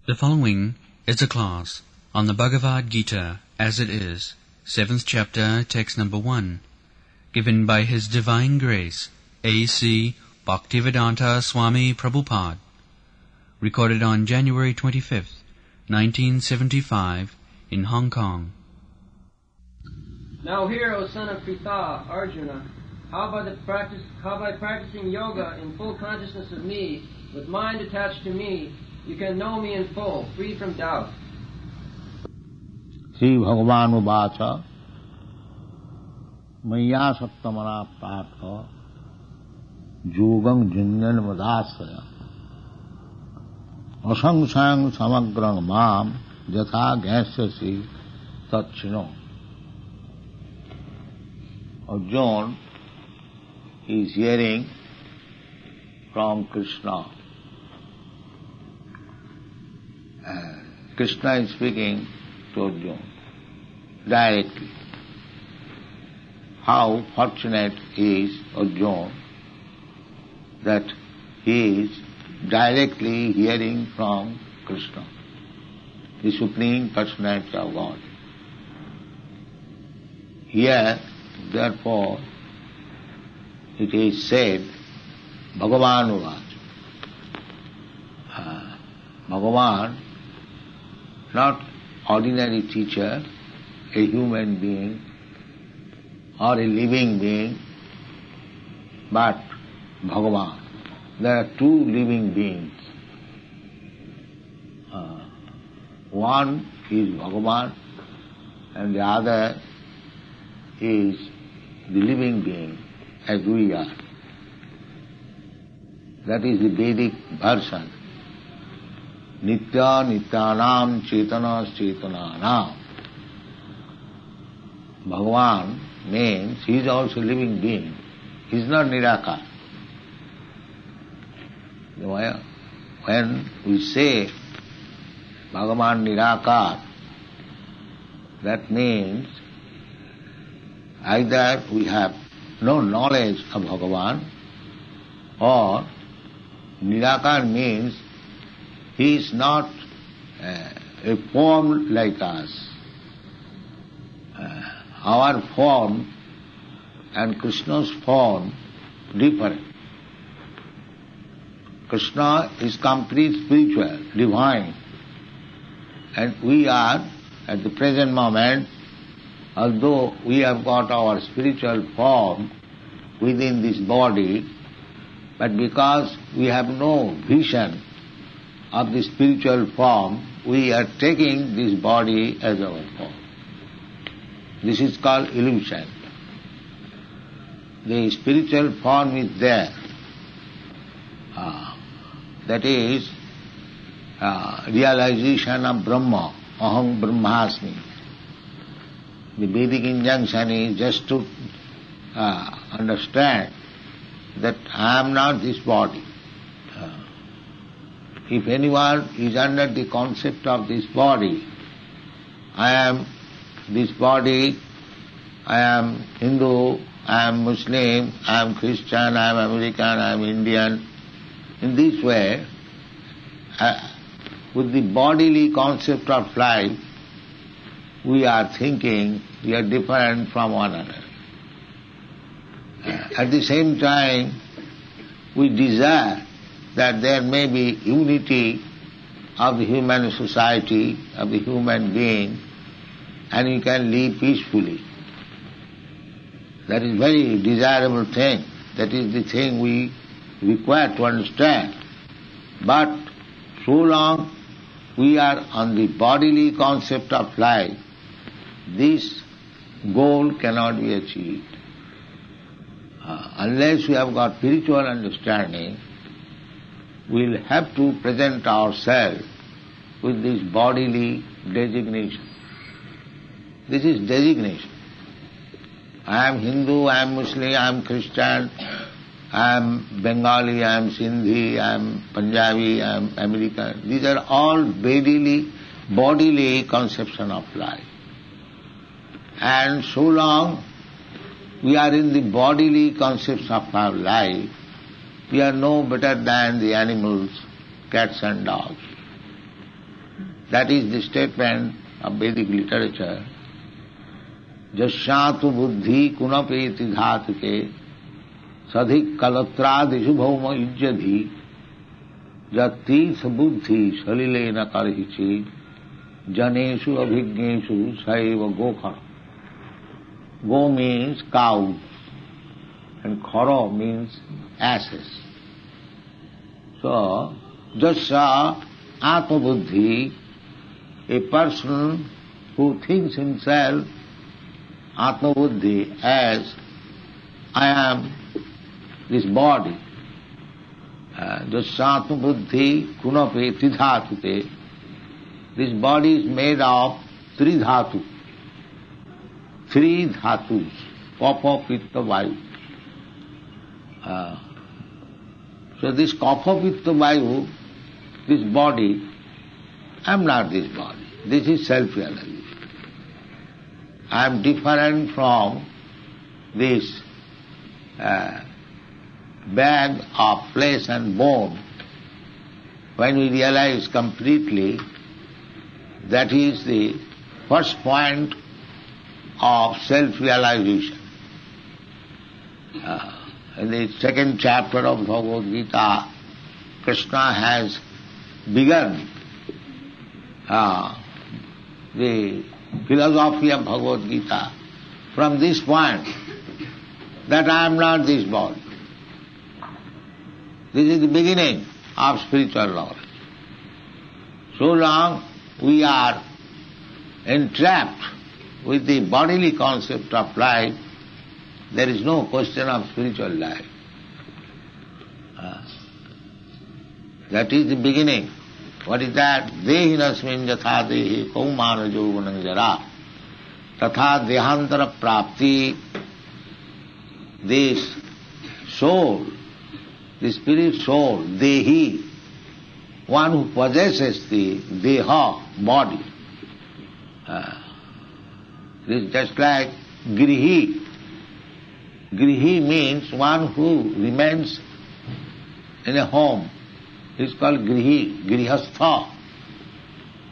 The following is a class on the Bhagavad Gita as it is, 7th chapter, text number 1, given by His Divine Grace, A.C. Bhaktivedanta Swami Prabhupada, recorded on January 25th, 1975, in Hong Kong. Now hear, O son of Pritha, Arjuna, how by practicing yoga in full consciousness of me, with mind attached to me, you can know me in full, free from doubt. Sri Bhagavan Uvacha Maya Sattamana Partha Yogam Junyan Madasaya Asangsang Samagrang Mam Jatha Gyasyasi Tatchino. Arjuna is hearing from Krishna. Krishna is speaking to Arjuna directly. How fortunate is Arjuna that he is directly hearing from Krishna, the Supreme Personality of God. Here, therefore, it is said, Bhagavan Uvacha. Bhagavan, not ordinary teacher, a human being or a living being, but Bhagavan. There are two living beings. One is Bhagavan and the other is the living being as we are. That is the Vedic version. Nitya Nityanam Chetana Chetananam. Bhagavan means he is also a living being. He is not Nirakar. When we say Bhagavan Nirakar, that means either we have no knowledge of Bhagavan, or Nirakar means he is not a form like us. Our form and Krishna's form different. Krishna is complete spiritual, divine, and we are, at the present moment, although we have got our spiritual form within this body, but because we have no vision of the spiritual form, we are taking this body as our form. This is called illusion. The spiritual form is there. That is realization of Brahma, Aham Brahmasmi. The Vedic injunction is just to understand that I am not this body. If anyone is under the concept of this body, I am this body, I am Hindu, I am Muslim, I am Christian, I am American, I am Indian. In this way, with the bodily concept of life, we are thinking we are different from one another. At the same time, we desire that there may be unity of the human society, of the human being, and we can live peacefully. That is very desirable thing. That is the thing we require to understand. But so long we are on the bodily concept of life, this goal cannot be achieved. Unless we have got spiritual understanding, we will have to present ourselves with this bodily designation. This is designation. I am Hindu, I am Muslim, I am Christian, I am Bengali, I am Sindhi, I am Punjabi, I am American. These are all bodily conception of life. And so long we are in the bodily concepts of our life, we are no better than the animals, cats and dogs. That is the statement of Vedic literature. Jasyatu buddhi kunapeti dhatuke sadhik kalatrādishu bhauma ijjadhi jattītha buddhi salilena karhichi janeshu abhigneshu saiva gokhara. Go means cow and khara means asses. So, jasya atma buddhi, a person who thinks himself atma buddhi as I am this body. Jasya atma buddhi kunape tidhatute. This body is made of three dhatu. Three dhatus, kapha, pitta, vayu. So this kapha, pitta, vayu, this body, I am not this body. This is self-realization. I am different from this bag of flesh and bone. When we realize completely, that is the first point of self-realization. In the second chapter of Bhagavad Gita, Krishna has begun the philosophy of Bhagavad Gita from this point, that I am not this body. This is the beginning of spiritual knowledge. So long we are entrapped with the bodily concept of life, there is no question of spiritual life. That is the beginning. What is that? Dehinasmin yatha dehi kaumana jovanam jara tatha dehantara prapti. This soul, the spirit soul, dehi, one who possesses the deha, body. This is just like grihi. Grihi means one who remains in a home. It is called grihi, grihastha.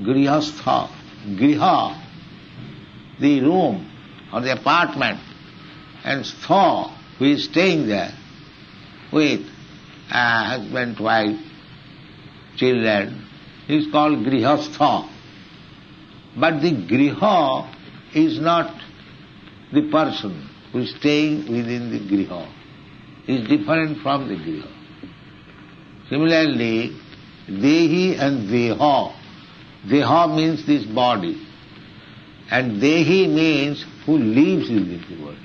Grihastha, griha, the room or the apartment, and stha, who is staying there with husband, wife, children, is called grihastha. But the griha is not the person who is staying within the griha. Is different from the griha. Similarly, dehi and deha. Deha means this body, and dehi means who lives within the body.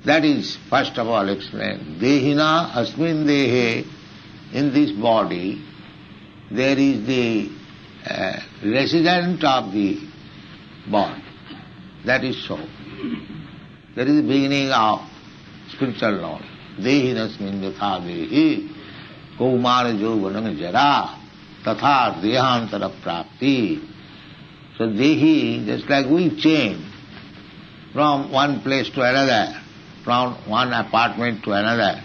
That is first of all explained. Dehina asmin dehe, in this body, there is the resident of the body. That is so. That is the beginning of spiritual knowledge. Dehinasmin yatha dehi kaumara jovanam jara tatha dehantara prapti. So dehi, just like we change from one place to another, from one apartment to another,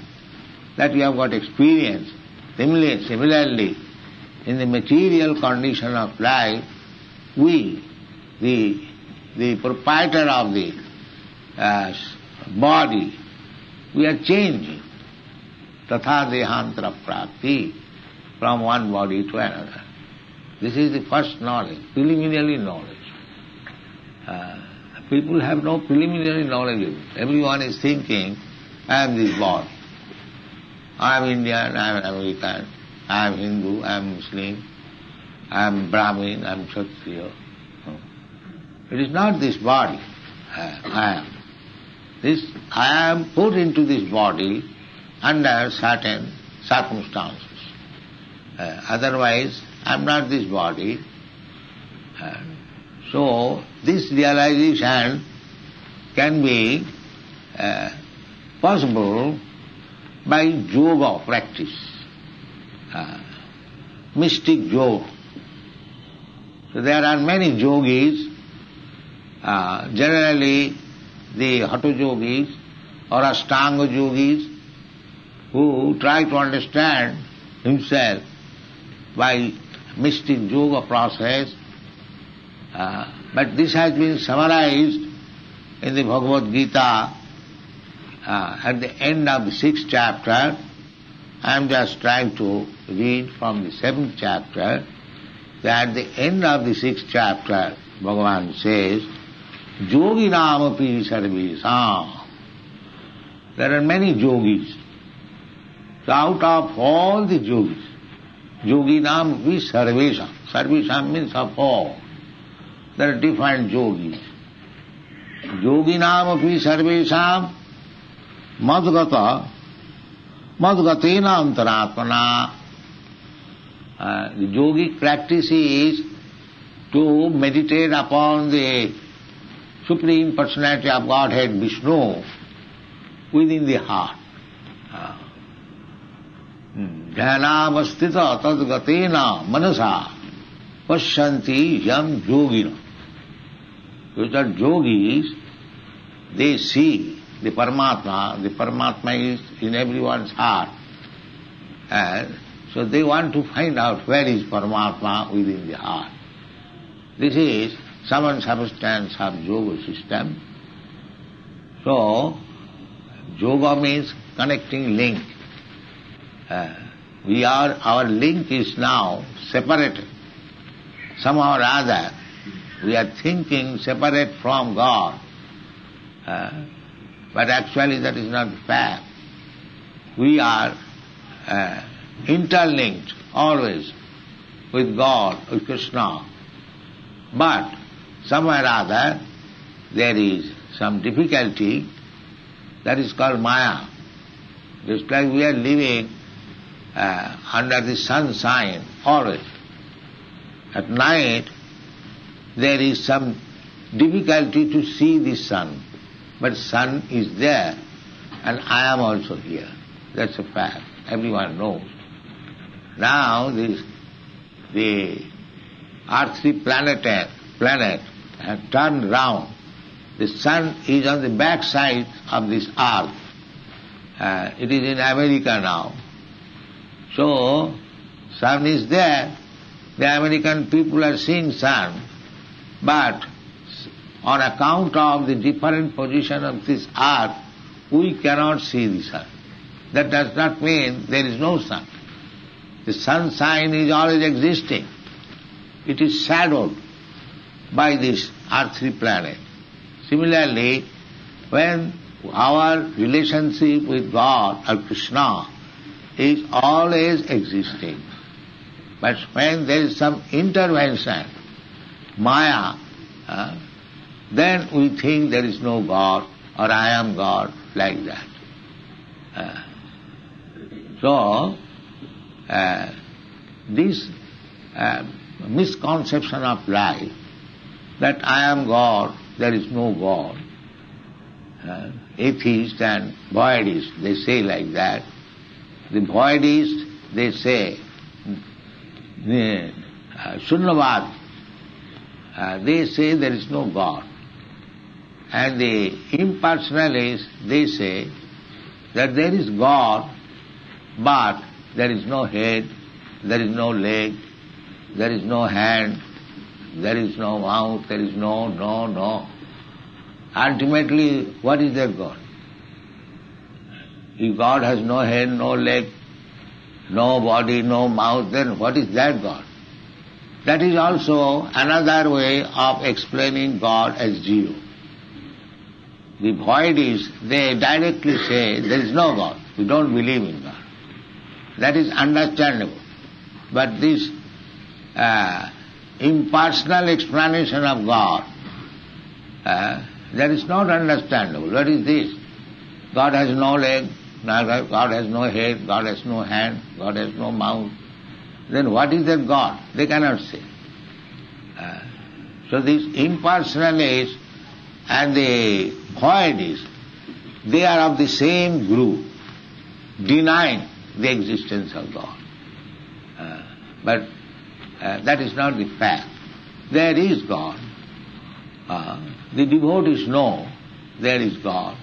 that we have got experience. Similarly, in the material condition of life, we, the proprietor of the body, we are changing. Tatha dehantara prapti, from one body to another. This is the first knowledge, preliminary knowledge. People have no preliminary knowledge. Everyone is thinking, I am this body. I am Indian, I am American, I am Hindu, I am Muslim, I am Brahmin, I am Kshatriya. It is not this body I am. I am put into this body under certain circumstances. Otherwise, I am not this body. So, this realization can be possible by yoga practice, mystic yoga. So there are many yogis, generally the hatha yogis or ashtanga yogis, who try to understand himself by mystic yoga process. But this has been summarized in the Bhagavad Gita at the end of the 6th chapter. I am just trying to read from the 7th chapter. That at the end of the 6th chapter, Bhagavan says, Yoginam api sarvesam. There are many yogis. So out of all the yogis, Yoginam api sarvesam. Sarvesam means of all. There are different yogis. Yoginam api sarvesam madgata madgatena antaratmana. The yogic practice is to meditate upon the Supreme Personality of Godhead, Vishnu, within the heart. Dhyanavastita tadgatena manasa pasyanti yam yogina. Which are yogis, they see the Paramatma. The Paramatma is in everyone's heart. And so they want to find out where is Paramatma within the heart. This is some substance of yoga system. So, yoga means connecting link. Our link is now separated. Somehow or other, we are thinking separate from God. But actually that is not the fact. We are interlinked always with God, with Krishna. But somewhere or other there is some difficulty that is called Maya. Just like we are living under the sunshine always. At night there is some difficulty to see the sun. But sun is there and I am also here. That's a fact. Everyone knows. Now the earthly planet has turned round. The sun is on the back side of this earth. It is in America now. So, sun is there. The American people are seeing sun, but on account of the different position of this earth, we cannot see the sun. That does not mean there is no sun. The sunshine is always existing. It is shadowed by this earthly planet. Similarly, when our relationship with God or Krishna is always existing, but when there is some intervention, Maya, then we think there is no God or I am God, like that. So, this misconception of life, that I am God, there is no God. Atheists and voidists, they say like that. The voidists, they say, Shunyavad, they say there is no God. And the impersonalists, they say that there is God, but there is no head, there is no leg, there is no hand, there is no mouth, there is no. Ultimately, what is that God? If God has no head, no leg, no body, no mouth, then what is that God? That is also another way of explaining God as zero. The voidists, they directly say there is no God. We don't believe in God. That is understandable. But this impersonal explanation of God, that is not understandable. What is this? God has no leg, God has no head, God has no hand, God has no mouth. Then what is that God? They cannot say. So these impersonalists and the voidists, they are of the same group, denying the existence of God. But that is not the fact. There is God. The devotees know there is God,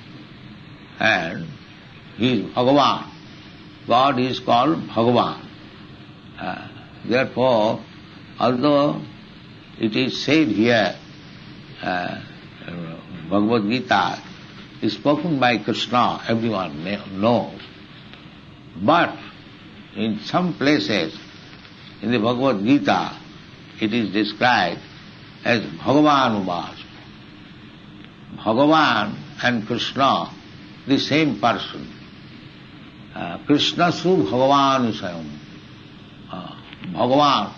and He is Bhagavan. God is called Bhagavan. Therefore, although it is said here, Bhagavad Gita is spoken by Krishna, everyone knows. But in some places in the Bhagavad Gita, it is described as Bhagavan Uvas. Bhagavan and Krishna, the same person. Krishna Su Bhagavan Usayam. Bhagavan,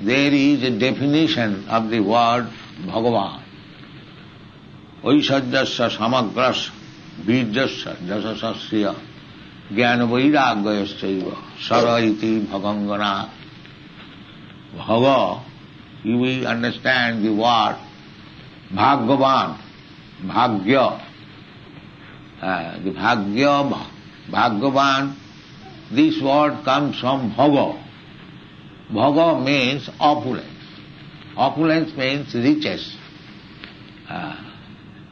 there is a definition of the word Bhagavan. Vaishajyasya samagras virjasya jasasasya jnana vairagyayasya sara iti bhagangana. Bhava, you will understand the word Bhagavan, Bhagya. The Bhagya, Bhagavan, this word comes from Bhaga. Bhaga means opulence. Opulence means riches.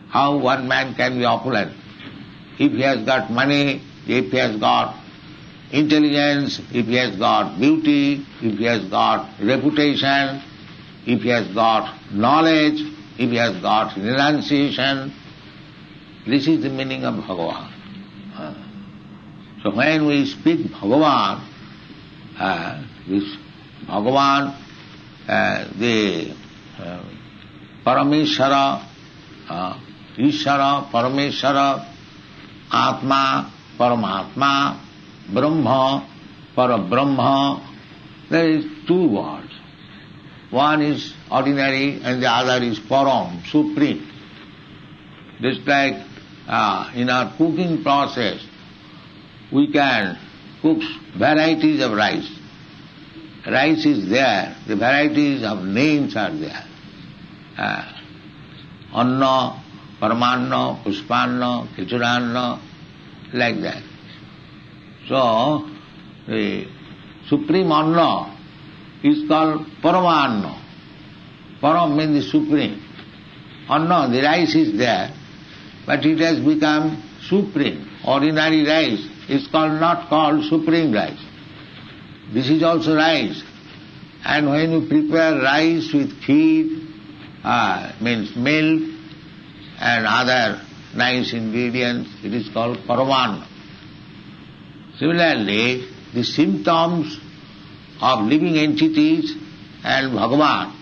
How one man can be opulent? If he has got money, if he has got intelligence, if he has got beauty, if he has got reputation, if he has got knowledge, if he has got renunciation, this is the meaning of Bhagavan. So when we speak Bhagavan, this Bhagavan, the Parameshwara, Ishvara, Parameshwara, Atma, Paramatma, Brahma, Parabrahma, there is two words. One is ordinary and the other is Param, supreme. Just like in our cooking process, we can cook varieties of rice. Rice is there, the varieties of names are there. Anna, Paramanna, Pushpanna, Khichuranna, like that. So, the supreme Anna is called Paramanna. Param means the supreme. Anna, the rice is there, but it has become supreme. Ordinary rice is not called supreme rice. This is also rice. And when you prepare rice with kheer, means milk and other nice ingredients, it is called Paramanna. Similarly, the symptoms of living entities and Bhagavan,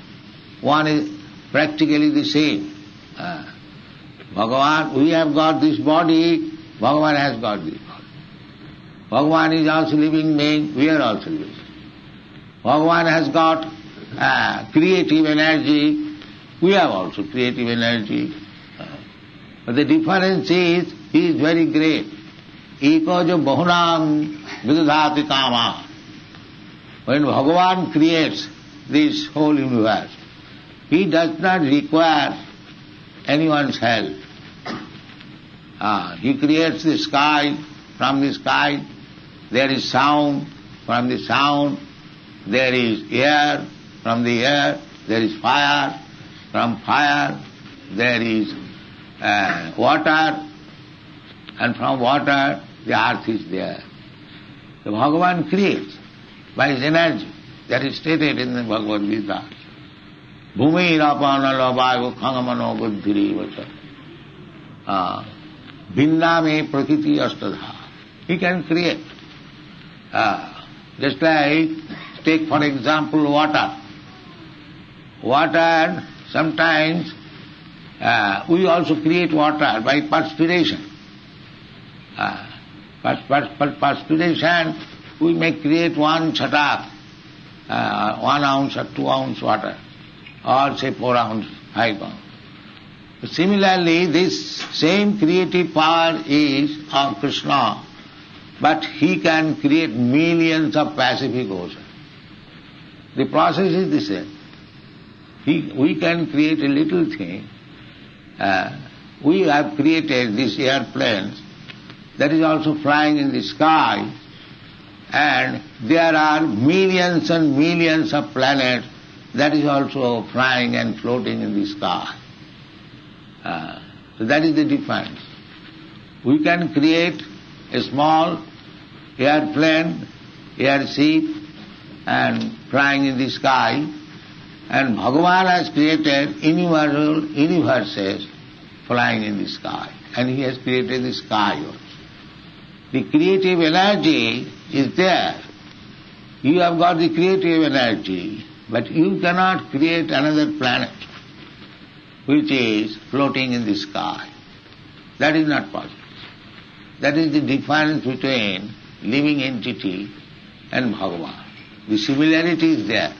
one is practically the same. Bhagavan, we have got this body, Bhagavan has got this body. Bhagavan is also living being, we are also living. Bhagavan has got creative energy, we have also creative energy. But the difference is, he is very great. Ekaja bahunam vidadhati kama. When Bhagavan creates this whole universe, he does not require anyone's help. He creates the sky, from the sky there is sound, from the sound there is air, from the air there is fire, from fire there is water, and from water the earth is there. So Bhagavan creates by his energy. That is stated in the Bhagavad Gita. Bhumi rapana labhayo khangamano buddhiri vacha. Bhinname prakriti astadha. He can create. Just like, take for example water. Water, sometimes we also create water by perspiration. Perspiration, we may create 1 chatak, 1 ounce or 2 ounce water, or say 4 ounce, 5 ounce. Similarly, this same creative power is of Krishna, but he can create millions of Pacific Ocean. The process is the same. We can create a little thing. We have created these airplanes that is also flying in the sky, and there are millions and millions of planets that is also flying and floating in the sky. So that is the difference. We can create a small airplane, airship, and flying in the sky, And Bhagavan has created innumerable universes flying in the sky. And he has created the sky also. The creative energy is there. You have got the creative energy, but you cannot create another planet which is floating in the sky. That is not possible. That is the difference between living entity and Bhagavan. The similarity is there.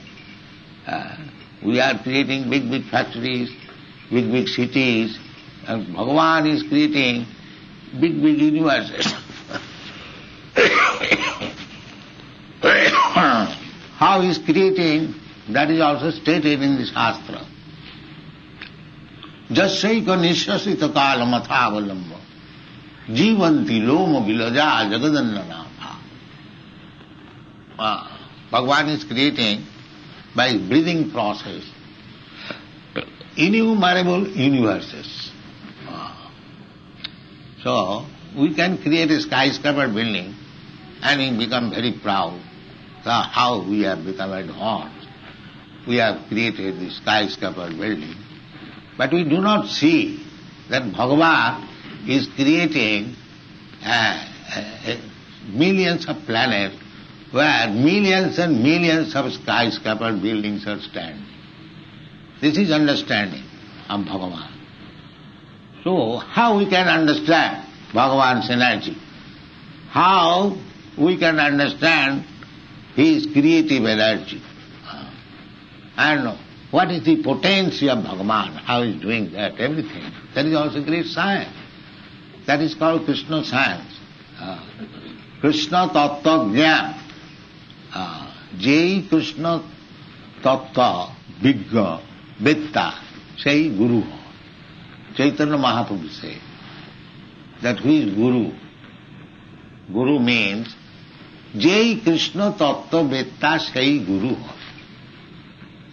We are creating big factories, big cities, and Bhagavan is creating big universes. How he is creating, that is also stated in the Shastra. Jasyaika nishasita kala mathavalamba jivanti loma vilaja jagadannanatha. Bhagavan is creating by his breathing process innumerable universes. So, we can create a skyscraper building and we become very proud. So how we have become advanced. We have created the skyscraper building. But we do not see that Bhagavan is creating millions of planets where millions and millions of skyscraper buildings are standing. This is understanding of Bhagavan. So, how we can understand Bhagavan's energy? How we can understand his creative energy? And what is the potency of Bhagavan? How he is doing that, everything. That is also great science. That is called Krishna science. Krishna Tattva Jnana. Jai Krishna Tattva Vigga Vitta Sai Guru. Chaitanya Mahaprabhu said that who is Guru? Guru means Jai Krishna Tattva Vitta Sai Guru.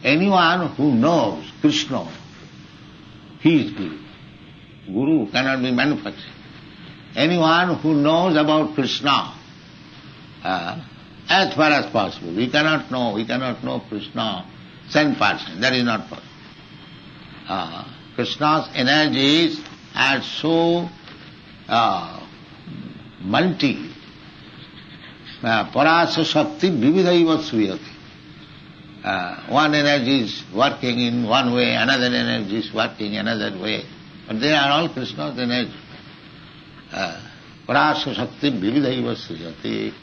Anyone who knows Krishna, he is Guru. Guru cannot be manufactured. Anyone who knows about Krishna, as far as possible, we cannot know Krishna 100%. That is not possible. Krishna's energies are so multi. Parasa Shakti Vividhaiva Suyati. One energy is working in one way, another energy is working another way. But they are all Krishna's energy. Parasa Shakti Vividhaiva Suyati.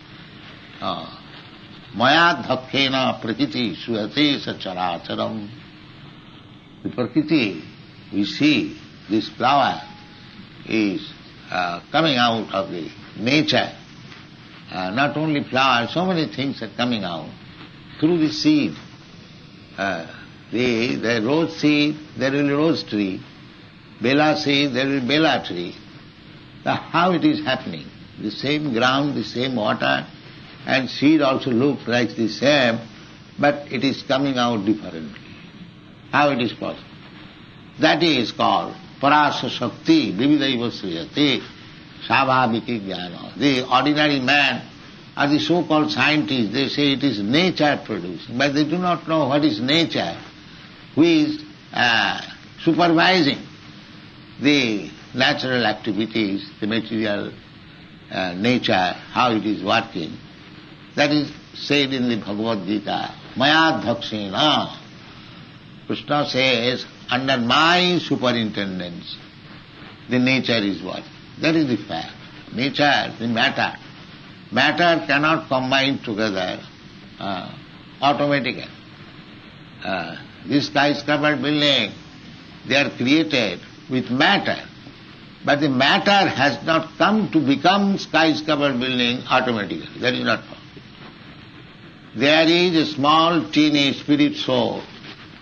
Maya Dhakkena Prakriti Suyati Sacharacharam. The Prakriti, we see this flower is coming out of the nature. Not only flower, so many things are coming out through the seed. The rose seed, there will be rose tree. Bela seed, there will be bela tree. Now how it is happening? The same ground, the same water, and seed also looks like the same, but it is coming out differently. How it is possible? That is called Parasa Shakti Vividhaiva Sriyate Savabhiki Jnana. The ordinary man or the so-called scientists, they say it is nature producing, but they do not know what is nature, who is supervising the natural activities, the material nature, how it is working. That is said in the Bhagavad Gita, Maya Dhakshena. Krishna says, under my superintendence, the nature is working. That is the fact. Nature, the matter. Matter cannot combine together automatically. This skyscraper building, they are created with matter. But the matter has not come to become skyscraper building automatically. That is not possible. There is a small, teeny spirit soul,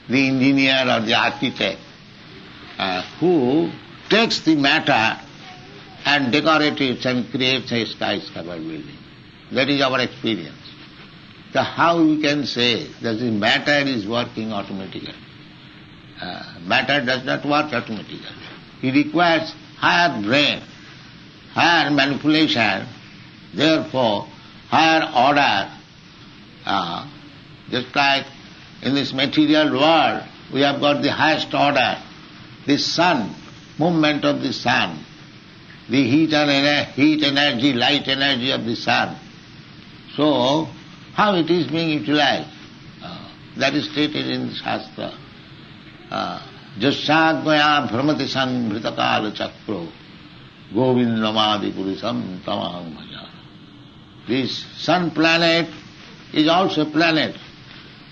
the engineer or the architect, who takes the matter and decorates it and creates a skyscraper building. That is our experience. So how we can say that the matter is working automatically? Matter does not work automatically. It requires higher brain, higher manipulation, therefore higher order. Just like in this material world, we have got the highest order, the sun, movement of the sun, the heat energy, light energy of the sun. So, how it is being utilized? That is stated in the Shastra. Jasyagmaya bhramati sanghritakala chakro govindamadi purisam tamaham bhaja. This sun planet is also a planet,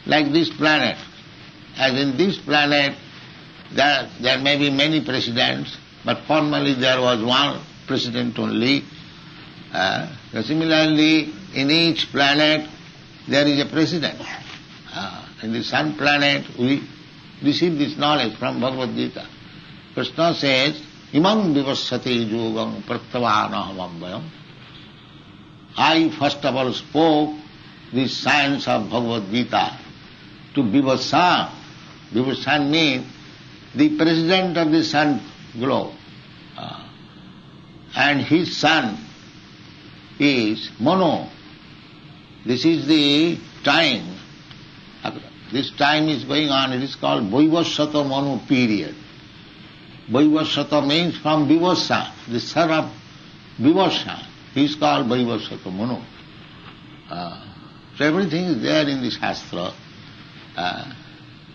like this planet. As in this planet, there may be many presidents, but formally there was one president only. Similarly, in each planet there is a president. In the sun planet we receive this knowledge from Bhagavad Gita. Krishna says, Imam vivassati yogam prattavanaham abhayam. I first of all spoke the science of Bhagavad Gita to Vivassa. Vivassa means the president of the sun globe. And his son is Mano. This is the time. This time is going on. It is called Vaivasvata Manu period. Vaivasvata means from Vivassa, the son of Vivassa. He is called Vaivasvata Manu. So everything is there in the Shastra.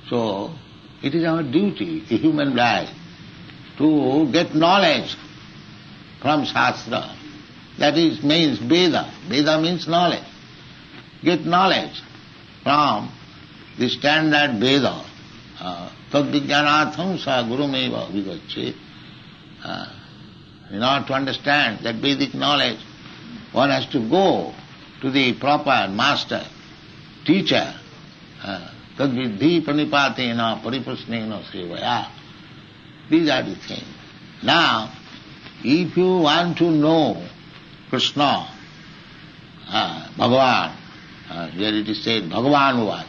So it is our duty, a human life, to get knowledge from Shastra. That is means Veda. Veda means knowledge. Get knowledge from the standard Veda. Tadvijnanatham sa gurumeva vigacche. In order to understand that Vedic knowledge, one has to go to the proper master, teacher. Tadvidhi panipatena pariprasnena sevaya. These are the things. Now, if you want to know Krishna, Bhagavan, here it is said, Bhagavan was.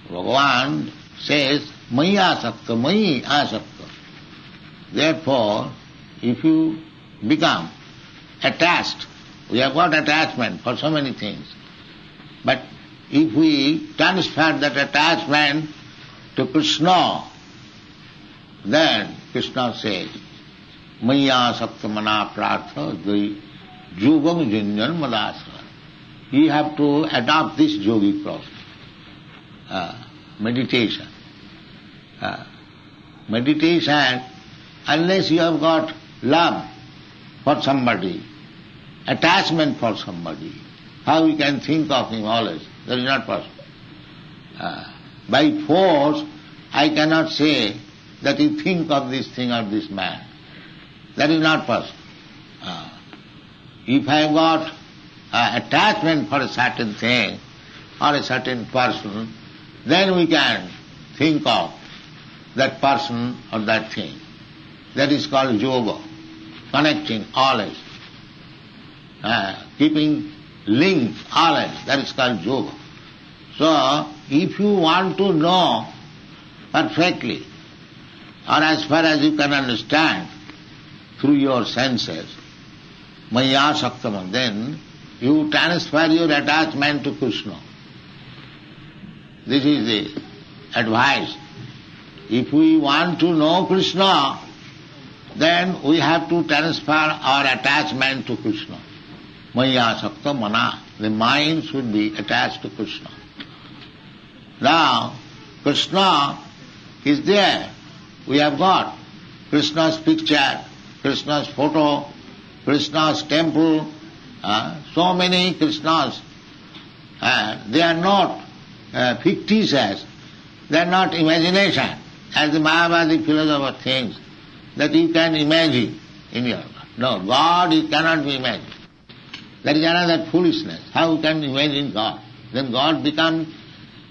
Bhagavan says, Mayi asakta, Mayi asakta. Therefore, if you become attached, we have got attachment for so many things, but if we transfer that attachment to Krishna, then Krishna says, Maya sakta mana prartha dvai yogam junjan madasra. You have to adopt this yogic process. Meditation. Meditation, unless you have got love for somebody, attachment for somebody, how you can think of him always? That is not possible. By force, I cannot say that you think of this thing or this man. That is not possible. If I have got attachment for a certain thing or a certain person, then we can think of that person or that thing. That is called yoga, connecting always, keeping link always, that is called yoga. So, if you want to know perfectly, or as far as you can understand through your senses, Maya Saktama, then you transfer your attachment to Krishna. This is the advice. If we want to know Krishna, then we have to transfer our attachment to Krishna. Maya Sakta Mana. The mind should be attached to Krishna. Now, Krishna is there. We have got Krishna's picture, Krishna's photo, Krishna's temple, so many Krishnas. They are not fictitious, they are not imagination, as the Mayavadi philosopher thinks, that you can imagine in your life. No, God it cannot be imagined. That is another foolishness. How can you imagine God? Then God becomes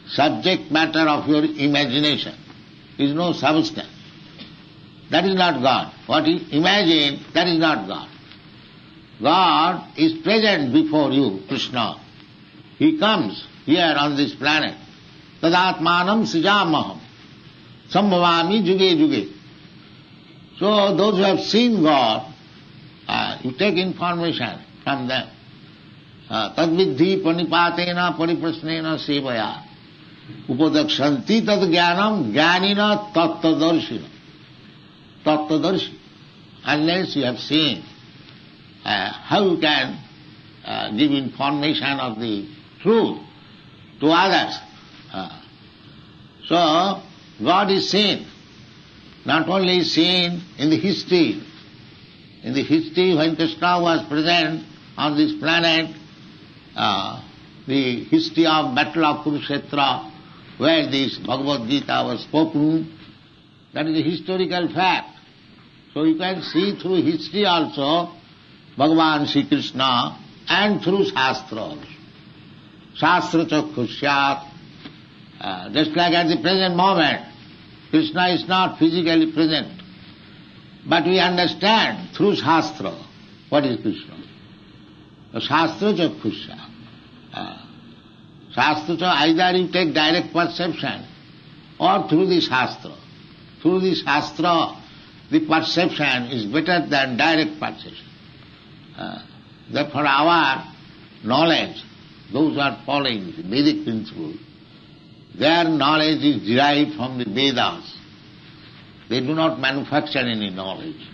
subject matter of your imagination. There is no substance. That is not God. What you imagine, that is not God. God is present before you, Krishna. He comes here on this planet. Tadatmanam sijamaham. Sambhavami juge juge. So those who have seen God, you take information from them. Tadvidhi panipatena pariprasnena sevaya. Upadakshanti tat jnanam jnanina tattadarshina. Tattadarshi. Unless you have seen, how you can give information of the truth to others. So, God is seen. Not only seen in the history. In the history when Krishna was present on this planet, the history of Battle of Kurukshetra, where this Bhagavad Gita was spoken, that is a historical fact. So you can see through history also Bhagavan Sri Krishna and through Shastra also. Shastra chakkhusyat. Just like at the present moment, Krishna is not physically present. But we understand through Shastra what is Krishna. Shastra chakkhusyat. Shastra, either you take direct perception or through the Shastra. Through the Shastra, the perception is better than direct perception. Therefore our knowledge, those who are following the Vedic principle, their knowledge is derived from the Vedas. They do not manufacture any knowledge.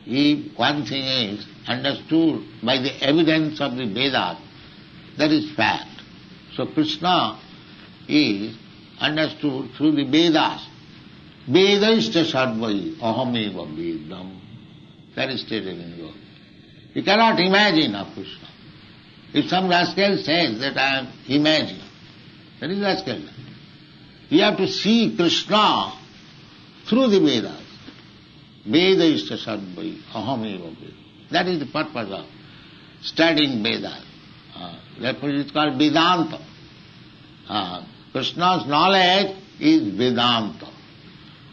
If one thing is understood by the evidence of the Vedas, that is fact. So Krishna is understood through the Vedas. Vedaishta sarvai ahameva vedam. That is stated in the Lord. You cannot imagine of Krishna. If some rascal says that I am imagining, that is rascal. You have to see Krishna through the Vedas. Vedaishta sarvai ahameva vedam. That is the purpose of studying Vedas. Therefore it is called Vedanta. Krishna's knowledge is Vedanta.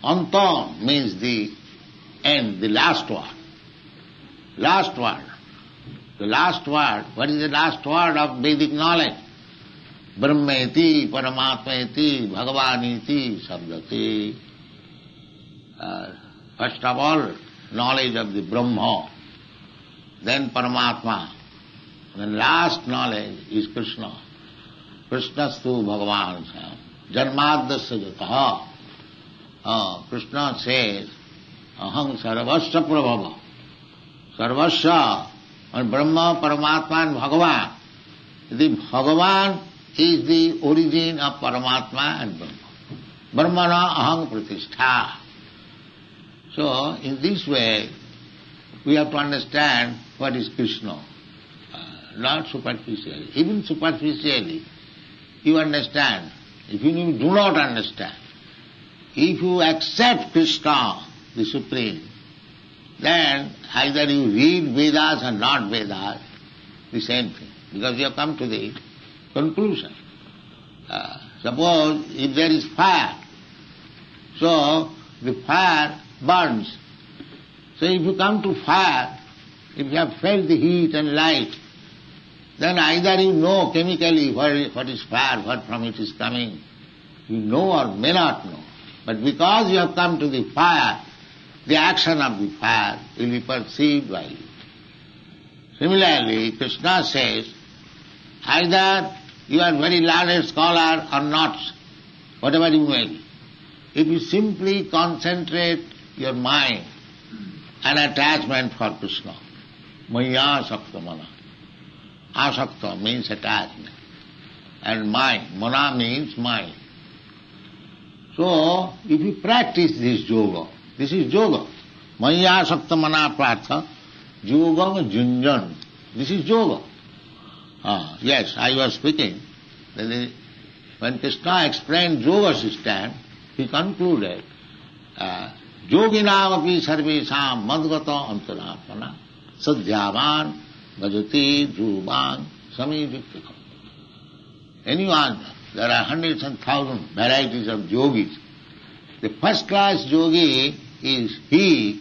Anta means the end, the last word. Last word. The last word. What is the last word of Vedic knowledge? Brahmeti, Paramatmeti, Bhagavaniti, Sabdati. First of all, knowledge of the Brahma, then Paramatma. The last knowledge is Krishna. Krishnastu Bhagavan Sam. Janmadasya jataha. Krishna says, Aham sarvasya prabhava. Sarvasya, and Brahma, Paramatma and Bhagavan. The Bhagavan is the origin of Paramatma and Brahma. Brahmana aham pratishtha. So, in this way, we have to understand what is Krishna. Not superficially. Even superficially, you understand. If you do not understand, if you accept Krishna, the Supreme, then either you read Vedas or not Vedas, the same thing. Because you have come to the conclusion. Suppose if there is fire, so the fire burns. So if you come to fire, if you have felt the heat and light, then either you know chemically what is fire, what from it is coming. You know or may not know. But because you have come to the fire, the action of the fire will be perceived by you. Similarly, Krishna says, either you are very learned scholar or not, whatever you may be. If you simply concentrate your mind and attachment for Krishna, maya sakta mana. Asakta means attachment. And mind, mana means mind. So, if you practice this yoga, this is yoga. Maya sakta mana prartha, yoga junjan. This is yoga. Yes, I was speaking. When Krishna explained yoga system, he concluded, yoginam api sarvesam madgata antaratmana sadhyavan bhajati dhruvan samivittikam. Anyone, there are hundreds and thousands varieties of yogis. The first class yogi is he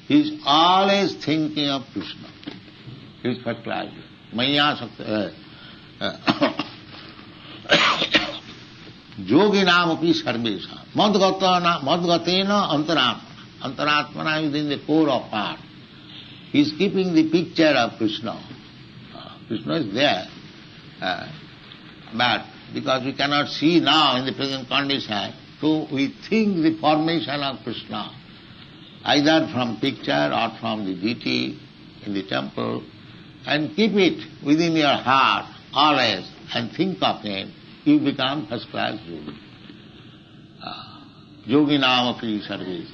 is always thinking of Krishna. He is first class yogi. Maya sakta yoginam api sarvesam madgatena antaratmana. Antaratmana is in the core of heart. He is keeping the picture of Krishna. Krishna is there. But because we cannot see now in the present condition, so we think the formation of Krishna, either from picture or from the deity in the temple, and keep it within your heart always and think of him, you become first-class yogi. Yogi namapi service.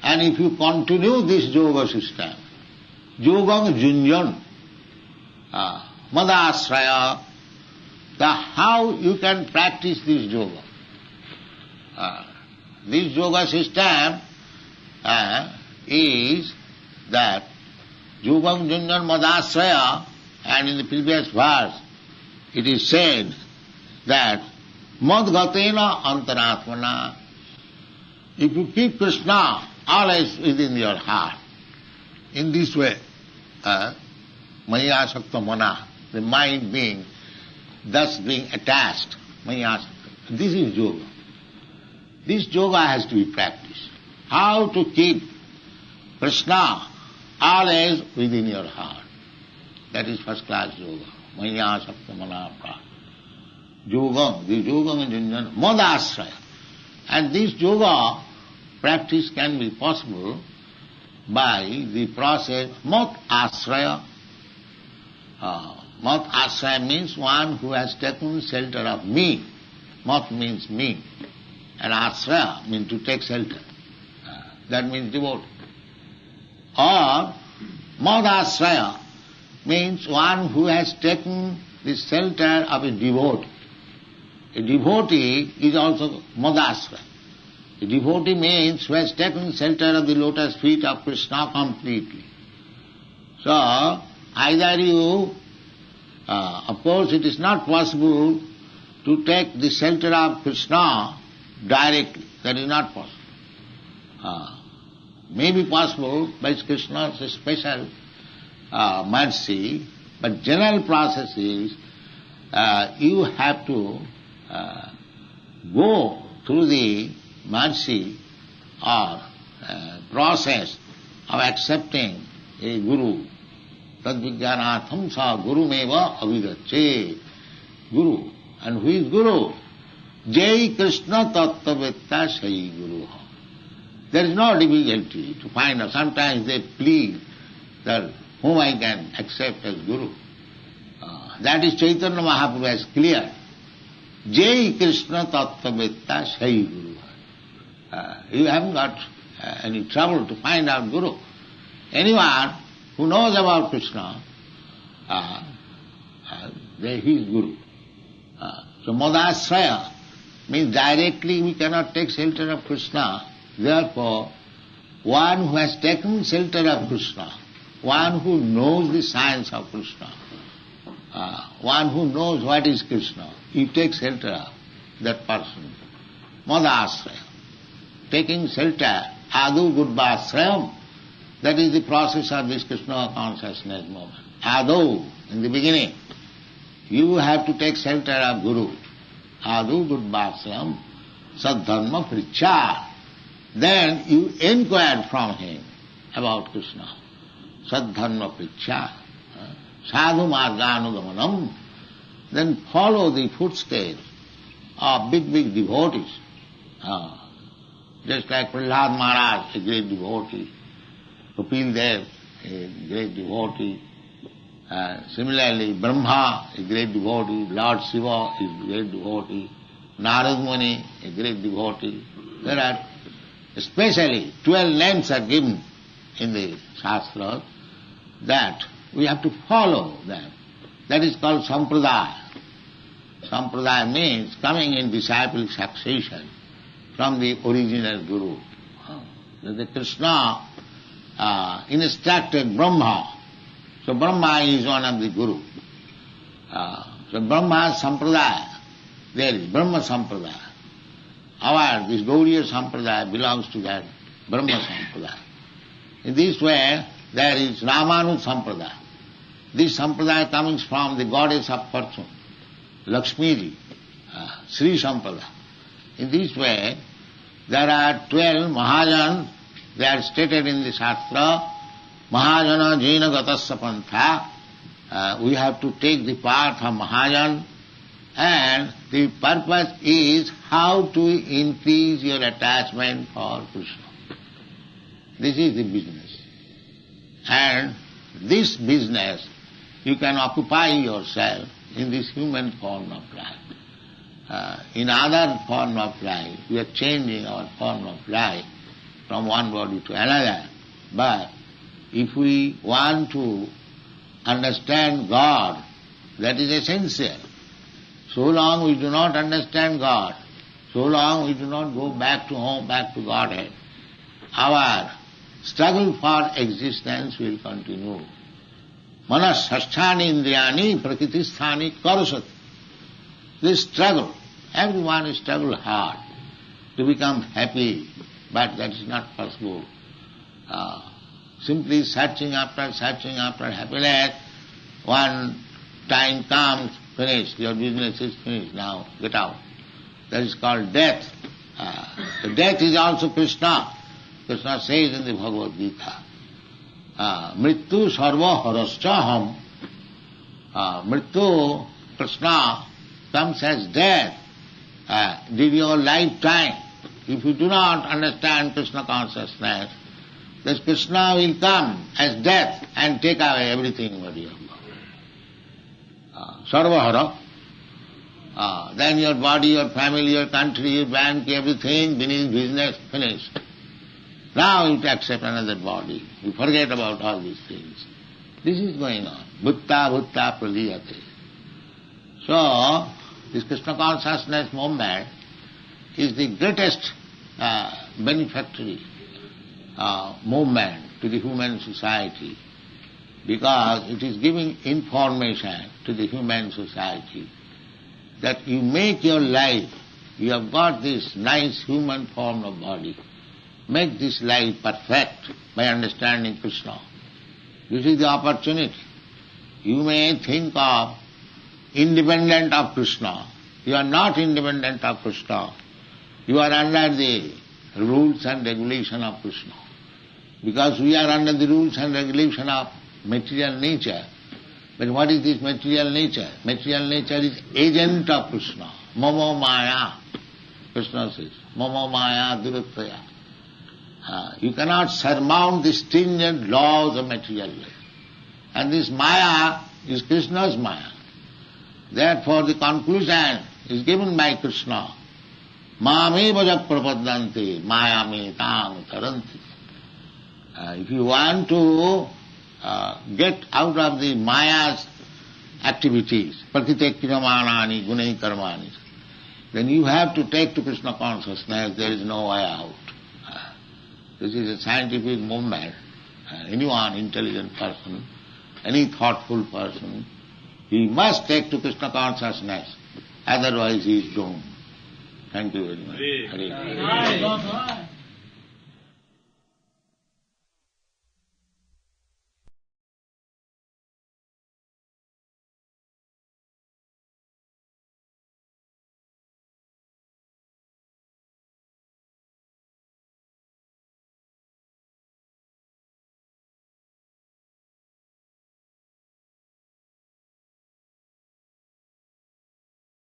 And if you continue this yoga system, yogam junjan, madasraya, how you can practice this yoga? This yoga system is that yogam junjan madasraya, and in the previous verse it is said that madgatena antaratmana, if you keep Krishna always within your heart, in this way, maya sakta mana, the mind being thus being attached, maya sakta, this is yoga. This yoga has to be practiced. How to keep Krishna always within your heart. That is first class yoga. Maya sakta mana pra. Yogam, the yogam junjan, madasraya. And this yoga practice can be possible by the process mat asraya. Mat asraya means one who has taken shelter of me. Mat means me. And asraya means to take shelter. That means devotee. Or mat asraya means one who has taken the shelter of a devotee. A devotee is also madasraya. A devotee means who has taken shelter of the lotus feet of Krishna completely. So, either you, of course it is not possible to take the shelter of Krishna directly. That is not possible. May be possible by Krishna's special mercy, but general process is you have to go through the mercy or process of accepting a guru. Tadvijnanatham sa guru meva avidache. Guru. And who is guru? Jai Krishna tattvavitta sai guru. There is no difficulty to find out. Sometimes they plead that whom I can accept as guru. That is Chaitanya Mahaprabhu has cleared. Jai Krishna tattvavitta sai guru. You haven't got any trouble to find out guru. Anyone who knows about Krishna, he is guru. So madasraya means directly we cannot take shelter of Krishna. Therefore, one who has taken shelter of Krishna, one who knows the science of Krishna, one who knows what is Krishna, he takes shelter of that person. Madasraya. Taking shelter, adu gudbasrayam, that is the process of this Krishna consciousness movement. Adu, in the beginning, you have to take shelter of Guru. Adu gudbasrayam, sadharma pricha. Then you inquire from him about Krishna. Sadharma pricha. Sadhu marganugamanam. Then follow the footsteps of big devotees. Just like Prahlad Maharaj, a great devotee, Kapil Dev, a great devotee, similarly Brahma, a great devotee, Lord Shiva is a great devotee, Narad Muni, a great devotee. There are especially 12 names are given in the Shastra that we have to follow them. That is called Sampradaya. Sampradaya means coming in disciple succession from the original Guru. The Krishna instructed Brahma. So Brahma is one of the Guru. So Brahma Sampradaya, there is Brahma Sampradaya. This Gaudiya Sampradaya belongs to that Brahma Sampradaya. In this way, there is Ramanu Sampradaya. This Sampradaya comes from the goddess of fortune, Lakshmi, Sri Sampradaya. In this way, there are 12 Mahajans, they are stated in the Shastra, Mahajana Jaina Gatasya Pantha. We have to take the path of Mahajan, And the purpose is how to increase your attachment for Krishna. This is the business. And this business, you can occupy yourself in this human form of life. In other form of life, we are changing our form of life from one body to another. But if we want to understand God, that is essential. So long we do not understand God, so long we do not go back to home, back to Godhead, our struggle for existence will continue. Manas sasthani indriyani prakritisthani karusat. This struggle, everyone struggle hard to become happy, but that is not possible. Simply searching after happiness, one time comes, finished, your business is finished, now get out. That is called death. The death is also Krishna. Krishna says in the Bhagavad Gita, Mrityu sarva harascha ham. Mrityu, Krishna, comes as death during your lifetime. If you do not understand Krishna consciousness, this Krishna will come as death and take away everything what you have got. Sarvahara. Then your body, your family, your country, your bank, everything, finished, business, finished. Now you accept another body. You forget about all these things. This is going on. Bhutta praliyate. So, this Krishna consciousness movement is the greatest benefactory movement to the human society, because it is giving information to the human society that you make your life, you have got this nice human form of body, make this life perfect by understanding Krishna. This is the opportunity. You may think of independent of Krishna. You are not independent of Krishna. You are under the rules and regulation of Krishna. Because we are under the rules and regulation of material nature. But what is this material nature? Material nature is agent of Krishna. Mama Maya. Krishna says, Mama Maya Durataya. You cannot surmount the stringent laws of material life. And this Maya is Krishna's Maya. Therefore the conclusion is given by Krishna. Mameva prapadanti mayame tang taranti. If you want to get out of the Maya's activities, prakritekriyamanani gunai karmani, then you have to take to Krishna consciousness. There is no way out. This is a scientific movement. Anyone intelligent person, any thoughtful person, he must take to Krishna consciousness. Otherwise he is doomed. Thank you very much. Hare Krishna.